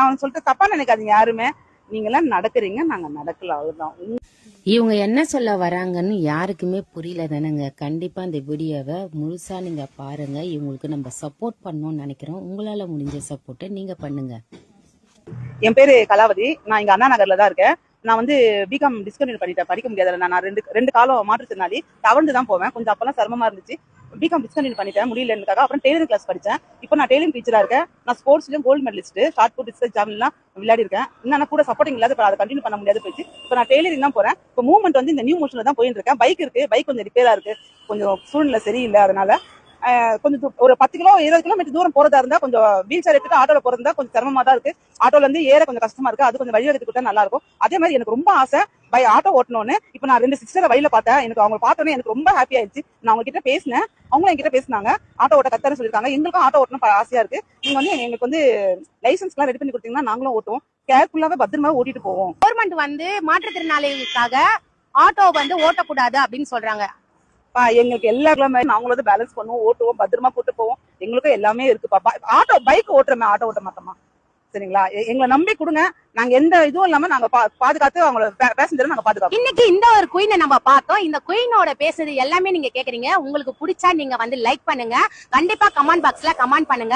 அவன் சொல்லிட்டு தப்பா நினைக்காதீங்க யாருமே. நீங்க எல்லாம் நடக்குறீங்க, நாங்க நடக்கல, அதுதான். இவங்க என்ன சொல்ல வராங்கன்னு யாருக்குமே புரியல தானேங்க. கண்டிப்பா இந்த வீடியோவை முழுசா நீங்க பாருங்க. இவங்களுக்கு நம்ம சப்போர்ட் பண்ணணும்னு நினைக்கிறோம். உங்களால முடிஞ்ச சப்போர்ட்டை நீங்க பண்ணுங்க. என் பேரு கலாவதி, நான் இங்க அண்ணா நகர்ல தான் இருக்கேன். நான் வந்து பிகாம் டிஸ்கன்டினியூ பண்ணிட்டேன், படிக்க முடியாது. நான் ரெண்டு காலம் மாற்றுத்திறனாளி, தவழ்ந்து தான் போவேன். கொஞ்சம் அப்பெல்லாம் சிரமமா இருந்துச்சு. பிகாம் டிஸ்கன்டினியூ பண்ணிட்டேன், முடியலன்னுக்காக. அப்புறம் டெய்லரிங் கிளாஸ் படித்தேன். இப்போ நான் டெய்லரிங் டீச்சரா இருக்கேன். நான் ஸ்போர்ட்ஸ்லயும் gold medalist, shot put, discus ஜாவலின்லாம் விளையாடி இருக்கேன். இன்னும் கூட சப்போர்ட்டிங் இல்லாத அதை கண்டினியூ பண்ண முடியாது போயிடுச்சு. இப்போ நான் டெய்லரிங் தான் போறேன். இப்போ மூவ்மெண்ட் வந்து இந்த நியூ மோஷன்ல தான் போயிட்டு இருக்கேன். பைக் இருக்கு, பைக் கொஞ்சம் ரிப்பேரா இருக்கு, கொஞ்சம் சூழ்நிலை சரியில்லை. அதனால கொஞ்சம் ஒரு 10 கிலோ 20 கிலோமீட்டர் தூரம் போறதா இருந்தா கொஞ்சம் வீல் சேர் எடுத்துட்டு ஆட்டோல போறதா கொஞ்சம் சிரமமா தான் இருக்கு. ஆட்டோல இருந்து ஏற கொஞ்சம் கஷ்டமா இருக்கு. அது கொஞ்சம் வழி எடுத்து கொடுத்தா நல்லா இருக்கும். அதே மாதிரி எனக்கு ரொம்ப ஆசை ஆட்டோ ஓட்டணும்னு. இப்ப நான் 2 சிஸ்டரை வழியில பார்த்தேன். எனக்கு அவங்க பார்த்தோன்னே எனக்கு ரொம்ப ஹாப்பி ஆயிடுச்சு. நான் அவங்க கிட்ட பேசினேன், அவங்களும் என்கிட்ட பேசினாங்க. ஆட்டோ ஓட்ட கத்தாரு சொல்லிருக்காங்க. எங்களுக்கும் ஆட்டோ ஓட்டணும் ஆசையா இருக்கு. நீங்க வந்து எங்களுக்கு வந்து லைசன்ஸ் எல்லாம் ரெடி பண்ணி கொடுத்தீங்கன்னா நாங்களும் ஓட்டுவோம். கேர்ஃபுல்லாவே பத்திரமா ஓட்டிட்டு போவோம். கவர்மெண்ட் வந்து மாற்றுத்திறனாளிகளுக்காக ஆட்டோ வந்து ஓட்டக்கூடாது அப்படின்னு சொல்றாங்க. எங்களுக்கு எல்லா நாங்களும் வந்து பேலன்ஸ் பண்ணுவோம், ஓட்டுவோம், பத்திரமா கூட்டு போவோம். எங்களுக்கும் எல்லாமே இருக்குப்பா. ஆட்டோ பைக் ஓட்டுறோமே, ஆட்டோ ஓட்ட மாட்டோமா? சரிங்களா? எங்களை நம்பி கொடுங்க. நாங்க எந்த இதுவும் இல்லாம நாங்க பாதுகாத்து அவங்களோட பேசஞ்சரை நாங்க பாதுகாப்போம். இன்னைக்கு இந்த ஒரு குயினை நம்ம பார்த்தோம். இந்த குயினோட பேசுறது எல்லாமே நீங்க கேக்குறீங்க. உங்களுக்கு பிடிச்சா நீங்க வந்து லைக் பண்ணுங்க, கண்டிப்பா கமெண்ட் பாக்ஸ்ல கமெண்ட் பண்ணுங்க.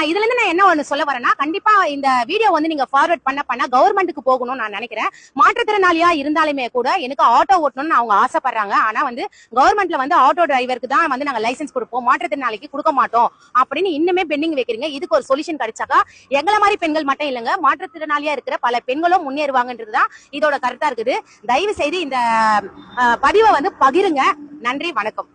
இதுல இருந்து நான் என்ன ஒண்ணு சொல்ல வரேன்னா, கண்டிப்பா இந்த வீடியோ வந்து நீங்க ஃபார்வர்ட் பண்ண கவர்மெண்ட்டுக்கு போகணும்னு நான் நினைக்கிறேன். மாற்றுத்திறனாளியா இருந்தாலுமே கூட எனக்கு ஆட்டோ ஓட்டணும்னு அவங்க ஆசைப்படுறாங்க. ஆனா வந்து கவர்மெண்ட்ல வந்து ஆட்டோ டிரைவருக்கு தான் வந்து நாங்க லைசன்ஸ் கொடுப்போம், மாற்றுத்திறனாளிக்கு கொடுக்க மாட்டோம் அப்படின்னு இன்னுமே பெண்டிங் வைக்கிறீங்க. இதுக்கு ஒரு சொல்யூஷன் கிடைச்சாக்கா எங்களை மாதிரி பெண்கள் மட்டும் இல்லைங்க, மாற்றுத்திறனாளியா இருக்கிற பல பெண்களும் முன்னேறுவாங்கன்றதுதான் இதோட கருத்தா இருக்குது. தயவு செய்து இந்த பதிவை வந்து பகிருங்க. நன்றி, வணக்கம்.